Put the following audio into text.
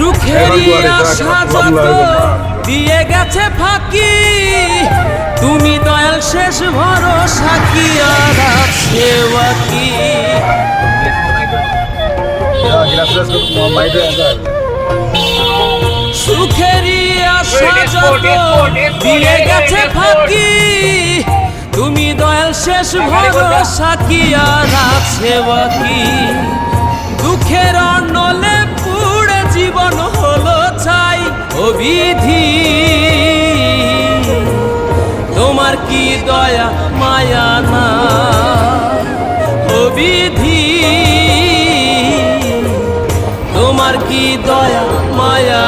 সুখেরই আশা যত দিয়ে গেছে ফাঁকি, তুমি দয়াল শেষ ভরসা কি আর আছে বাকি। সুখেরই আশা যত দিয়ে গেছে ফাঁকি, তুমি দয়াল শেষ ভরসা কি আর আছে বাকি। দুঃখের অনলে পুড়ে জীবন হলো চাই ও বিধি, তোমার কি দয়া মায়া না ও বিধি, তোমার কি দয়া মায়া